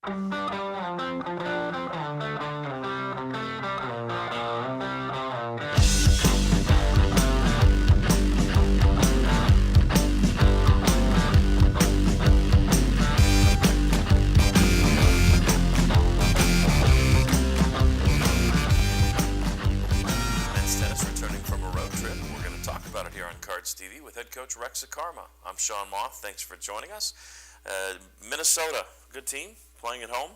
CardsTV with head coach Rex Karma. I'm Sean Moth. Thanks for joining us. Minnesota, good team, playing at home.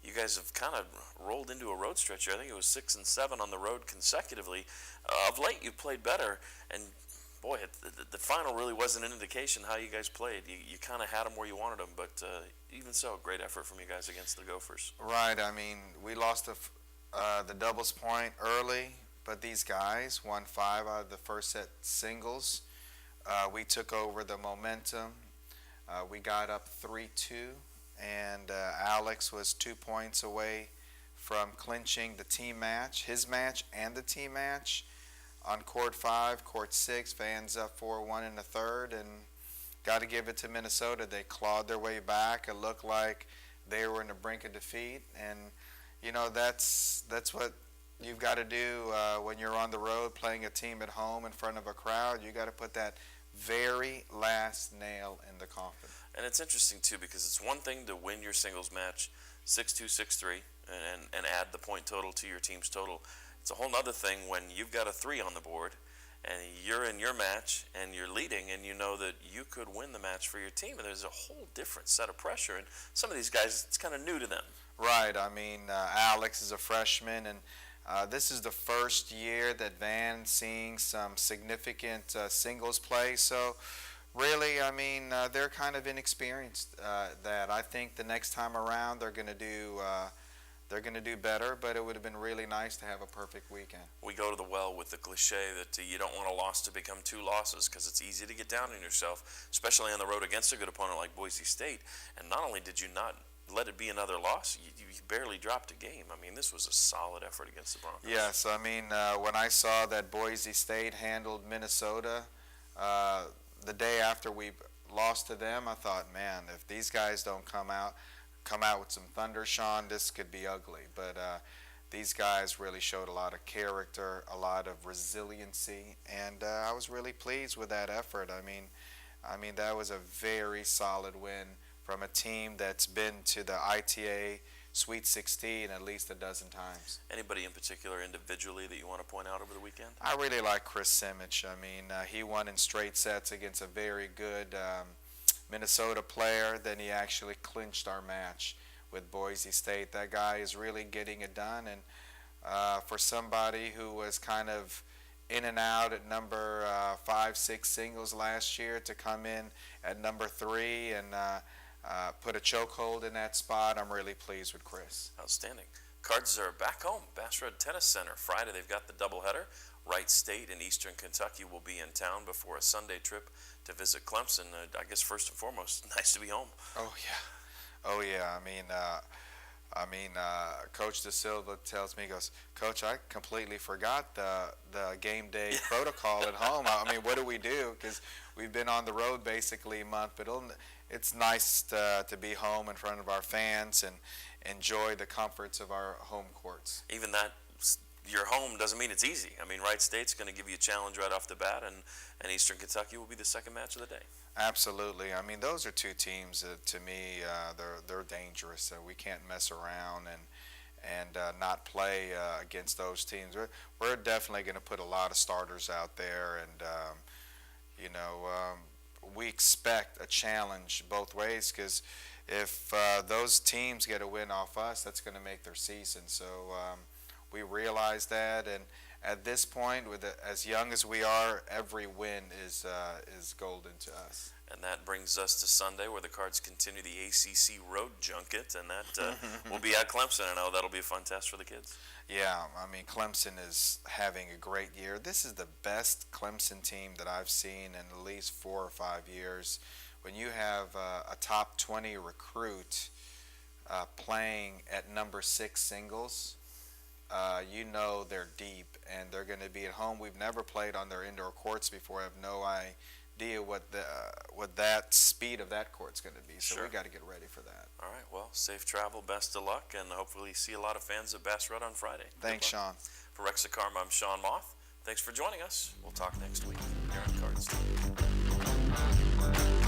You guys have kind of rolled into a road stretch here. I think it was 6 and 7 on the road consecutively. Of late, you've played better, and boy, the final really wasn't an indication how you guys played. You kind of had them where you wanted them, but even so, great effort from you guys against the Gophers. Right. I mean, we lost the doubles point early, but these guys won 5 out of the first set singles. We took over the momentum. We got up 3-2, and Alex was 2 points away from clinching the team match, his match and the team match. On court 5, court 6, fans up 4-1 in the third, and got to give it to Minnesota. They clawed their way back. It looked like they were on the brink of defeat, and you know that's what you've got to do when you're on the road playing a team at home in front of a crowd. You got to put that very last nail in the coffin. And it's interesting too, because it's one thing to win your singles match 6-2, 6-3 and add the point total to your team's total. It's a whole other thing when you've got a 3 on the board and you're in your match and you're leading and you know that you could win the match for your team, and there's a whole different set of pressure, and some of these guys, it's kind of new to them. Right. I mean, Alex is a freshman, and this is the first year that Van's seeing some significant singles play. So really, I mean, they're kind of inexperienced. That I think the next time around they're going to do better. But it would have been really nice to have a perfect weekend. We go to the well with the cliche that you don't want a loss to become 2 losses, because it's easy to get down on yourself, especially on the road against a good opponent like Boise State. And not only did you not let it be another loss, you barely dropped a game. I mean, this was a solid effort against the Broncos. Yes, I mean, when I saw that Boise State handled Minnesota the day after we lost to them, I thought, man, if these guys don't come out with some thunder, Sean, this could be ugly. But these guys really showed a lot of character, a lot of resiliency, and I was really pleased with that effort. I mean, that was a very solid win from a team that's been to the ITA Sweet 16 at least a dozen times. Anybody in particular individually that you want to point out over the weekend? I really like Chris Simich. I mean, he won in straight sets against a very good Minnesota player. Then he actually clinched our match with Boise State. That guy is really getting it done, and for somebody who was kind of in and out at number 5, 6 singles last year to come in at number 3 and put a chokehold in that spot, I'm really pleased with Chris. Outstanding. Cards are back home. Bass Road Tennis Center. Friday they've got the doubleheader. Wright State in Eastern Kentucky will be in town before a Sunday trip to visit Clemson. I guess first and foremost, nice to be home. Oh yeah. I mean, Coach De Silva tells me, he goes, Coach, I completely forgot the game day protocol at home. I mean, what do we do? Because we've been on the road basically a month, but it's nice to be home in front of our fans and enjoy the comforts of our home courts. Even that, your home doesn't mean it's easy. I mean, Wright State's going to give you a challenge right off the bat, and Eastern Kentucky will be the second match of the day. Absolutely. I mean, those are 2 teams to me, they're dangerous. We can't mess around and not play against those teams. We're definitely going to put a lot of starters out there, and we expect a challenge both ways, because if those teams get a win off us, that's going to make their season. So we realize that, and at this point, as young as we are, every win is golden to us. And that brings us to Sunday, where the Cards continue the ACC Road Junket, and that will be at Clemson. I know that'll be a fun test for the kids. Yeah, I mean, Clemson is having a great year. This is the best Clemson team that I've seen in at least 4 or 5 years. When you have a top 20 recruit playing at number 6 singles, you know they're deep, and they're going to be at home. We've never played on their indoor courts before. I have no idea idea what that speed of that court's going to be. So Sure. we got to get ready for that. All right, well, safe travel, best of luck, and hopefully see a lot of fans at Bass Rut on Friday. Thanks, Sean. For Rex Karma, I'm Sean Moth. Thanks for joining us. We'll talk next week here on Cards TV.